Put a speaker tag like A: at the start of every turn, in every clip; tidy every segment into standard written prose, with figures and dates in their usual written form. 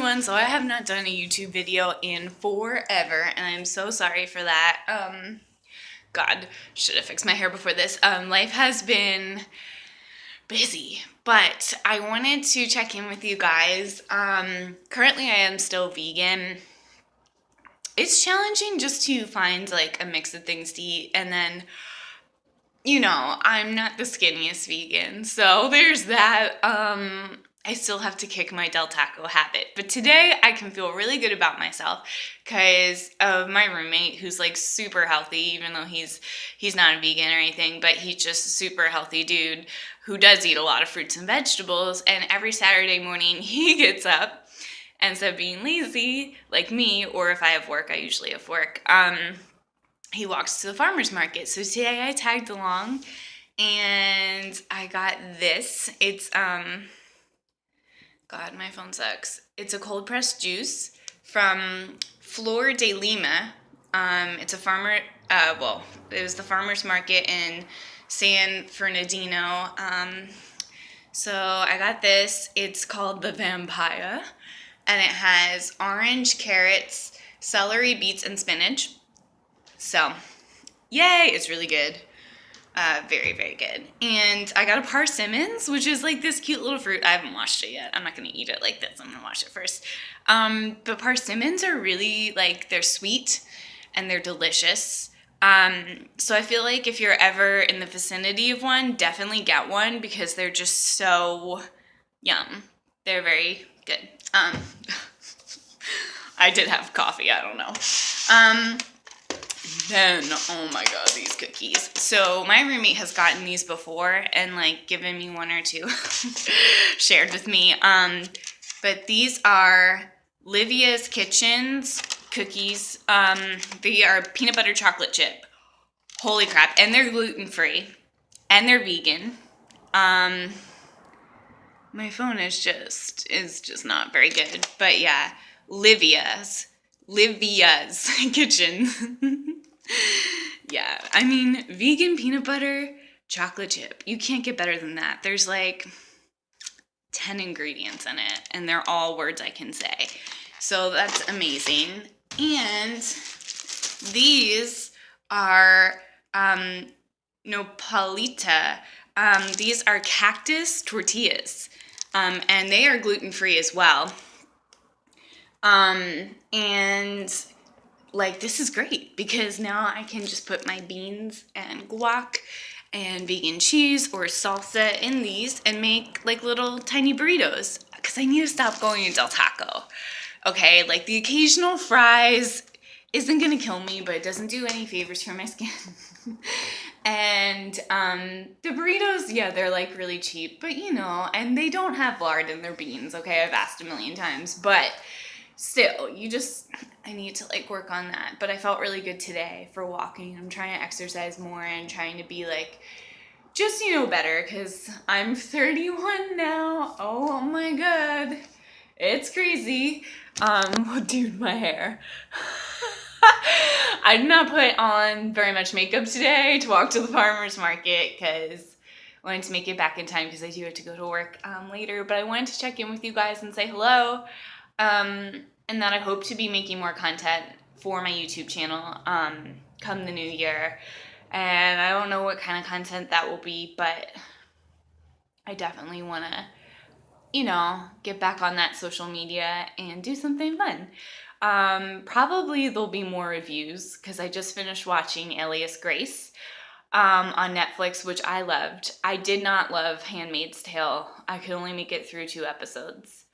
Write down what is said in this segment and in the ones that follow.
A: So I have not done a YouTube video in forever, and I'm so sorry for that. God, should have fixed my hair before this. Life has been busy, but I wanted to check in with you guys. Currently I am still vegan. It's challenging just to find like a mix of things to eat, and then I'm not the skinniest vegan, so there's that. I still have to kick my Del Taco habit. But today I can feel really good about myself because of my roommate who's like super healthy, even though he's not a vegan or anything, but he's just a super healthy dude who does eat a lot of fruits and vegetables. And every Saturday morning he gets up, and instead of being lazy like me, or if I have work, I usually have work, he walks to the farmer's market. So today I tagged along and I got this. It's, God, my phone sucks. It's a cold pressed juice from Flor de Lima. It's a farmer, it was the farmer's market in San Fernandino. So I got this. It's called the Vampire, and it has orange, carrots, celery, beets, and spinach. So, yay, it's really good. Very, very good. And I got a persimmons, which is like this cute little fruit. I haven't washed it yet. I'm not going to eat it like this. I'm going to wash it first. But persimmons are really like, they're sweet and they're delicious. So I feel like if you're ever in the vicinity of one, definitely get one because they're just so yum. They're very good. I did have coffee. I don't know. Then, oh my god, these cookies. So my roommate has gotten these before and like given me one or two, shared with me. But these are Livia's Kitchen's cookies. They are peanut butter chocolate chip. Holy crap. And they're gluten-free. And they're vegan. My phone is just not very good. But yeah, Livia's Kitchen. Yeah, I mean, vegan peanut butter chocolate chip. You can't get better than that. There's like 10 ingredients in it, and they're all words I can say. So that's amazing. And these are nopalita. These are cactus tortillas, and they are gluten-free as well. And like, this is great because now I can just put my beans and guac and vegan cheese or salsa in these and make like little tiny burritos because I need to stop going to Del Taco. Okay, like the occasional fries isn't gonna kill me, but it doesn't do any favors for my skin. And the burritos, yeah, they're like really cheap, but and they don't have lard in their beans, okay? I've asked a million times, but still, I need to like work on that. But I felt really good today for walking. I'm trying to exercise more and trying to be like, just, better because I'm 31 now. Oh my God. It's crazy. Dude, my hair. I did not put on very much makeup today to walk to the farmer's market because I wanted to make it back in time because I do have to go to work later. But I wanted to check in with you guys and say hello. And that I hope to be making more content for my YouTube channel come the new year. And I don't know what kind of content that will be, but I definitely want to, get back on that social media and do something fun. Probably there'll be more reviews because I just finished watching Alias Grace on Netflix, which I loved. I did not love Handmaid's Tale. I could only make it through 2 episodes.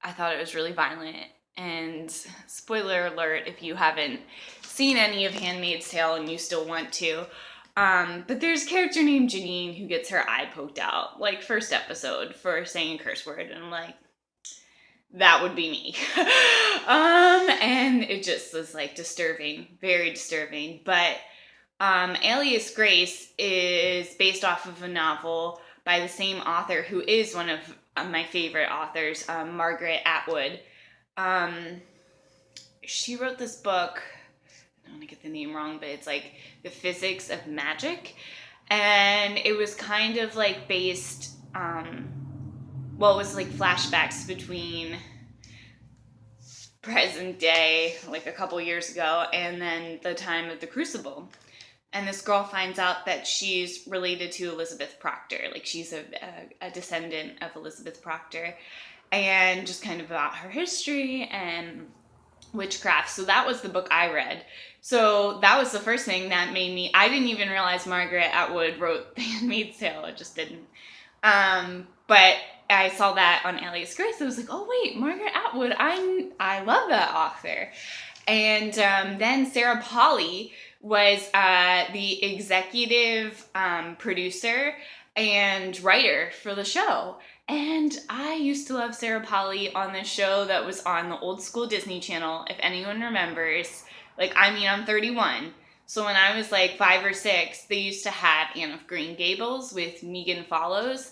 A: I thought it was really violent, and spoiler alert if you haven't seen any of Handmaid's Tale and you still want to, but there's a character named Janine who gets her eye poked out, like first episode, for saying a curse word, and I'm like, that would be me. And it just was like disturbing, very disturbing, but Alias Grace is based off of a novel by the same author who is one of my favorite authors, Margaret Atwood. She wrote this book, I don't want to get the name wrong, but it's like The Physics of Magic. And it was kind of like based well, it was like flashbacks between present day, like a couple years ago, and then the time of the Crucible. And this girl finds out that she's related to Elizabeth Proctor. Like, she's a descendant of Elizabeth Proctor. And just kind of about her history and witchcraft. So that was the book I read. So that was the first thing that made me... I didn't even realize Margaret Atwood wrote The Handmaid's Tale. I just didn't. But I saw that on Alias Grace. I was like, oh, wait, Margaret Atwood. I love that author. And then Sarah Polley was the executive producer and writer for the show. And I used to love Sarah Polley on this show that was on the old school Disney Channel, if anyone remembers. Like, I mean, I'm 31. So when I was like 5 or 6, they used to have Anne of Green Gables with Megan Follows.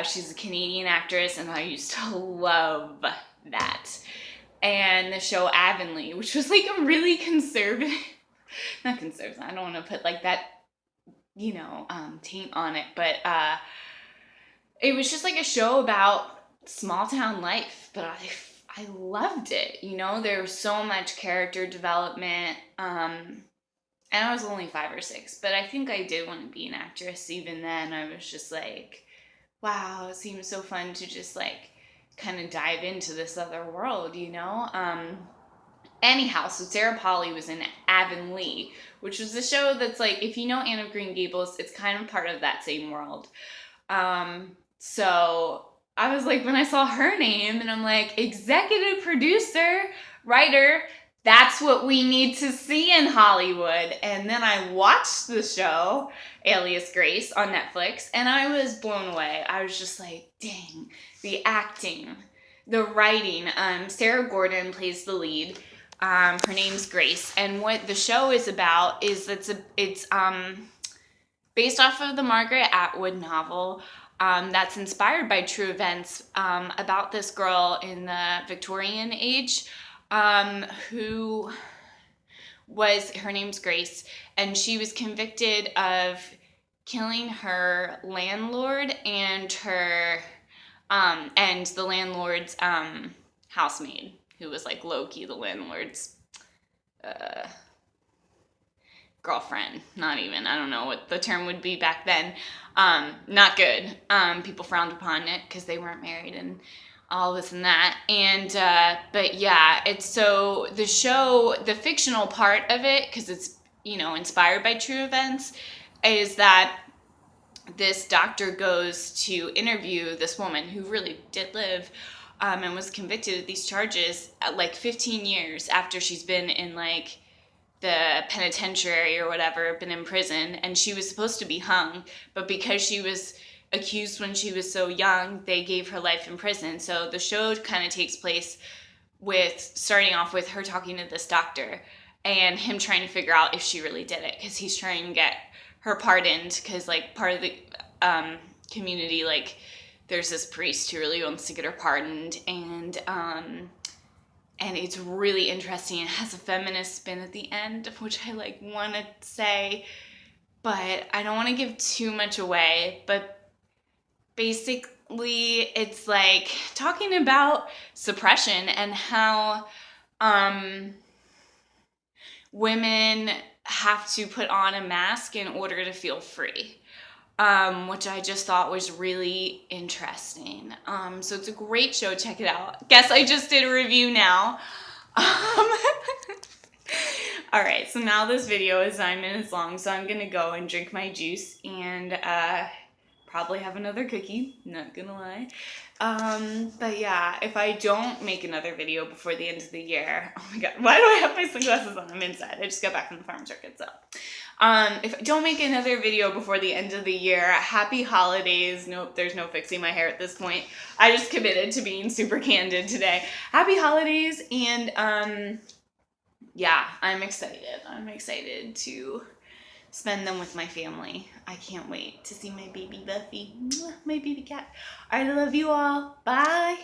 A: She's a Canadian actress, and I used to love that. And the show Avonlea, which was like a really conservative, not conservative, I don't want to put like that, you know, taint on it, but it was just like a show about small town life, but I loved it, you know. There was so much character development, and I was only 5 or 6, but I think I did want to be an actress. Even then, I was just like, wow, it seems so fun to just like kind of dive into this other world, you know. Anyhow, so Sarah Polley was in Avonlea, which was a show that's like, if you know Anne of Green Gables, it's kind of part of that same world. So I was like, when I saw her name, and I'm like, executive producer, writer, that's what we need to see in Hollywood. And then I watched the show, Alias Grace, on Netflix, and I was blown away. I was just like, dang, the acting, the writing. Sarah Gordon plays the lead. Her name's Grace, and what the show is about is it's based off of the Margaret Atwood novel that's inspired by true events about this girl in the Victorian age who was, her name's Grace, and she was convicted of killing her landlord and her and the landlord's housemaid, who was like low-key the landlord's girlfriend. Not even, I don't know what the term would be back then. Not good. People frowned upon it because they weren't married and all this and that. And but yeah, it's so the show, the fictional part of it, because it's, you know, inspired by true events, is that this doctor goes to interview this woman who really did live, and was convicted of these charges at like 15 years after she's been in like the penitentiary or whatever, been in prison, and she was supposed to be hung, but because she was accused when she was so young, they gave her life in prison. So the show kind of takes place with, starting off with her talking to this doctor and him trying to figure out if she really did it, because he's trying to get her pardoned, because like part of the community, like there's this priest who really wants to get her pardoned, and it's really interesting. It has a feminist spin at the end, which I like want to say, but I don't want to give too much away. But basically, it's like talking about suppression and how women have to put on a mask in order to feel free. Which I just thought was really interesting. So it's a great show. Check it out. Guess I just did a review now. All right, so now this video is 9 minutes long, so I'm gonna go and drink my juice and probably have another cookie, not gonna lie. But yeah, if I don't make another video before the end of the year, oh my god, why do I have my sunglasses on? I'm inside. I just got back from the farmer's market, so. If I don't make another video before the end of the year, happy holidays. Nope, there's no fixing my hair at this point. I just committed to being super candid today. Happy holidays, and yeah, I'm excited. I'm excited to spend them with my family. I can't wait to see my baby Buffy, my baby cat. I love you all. Bye.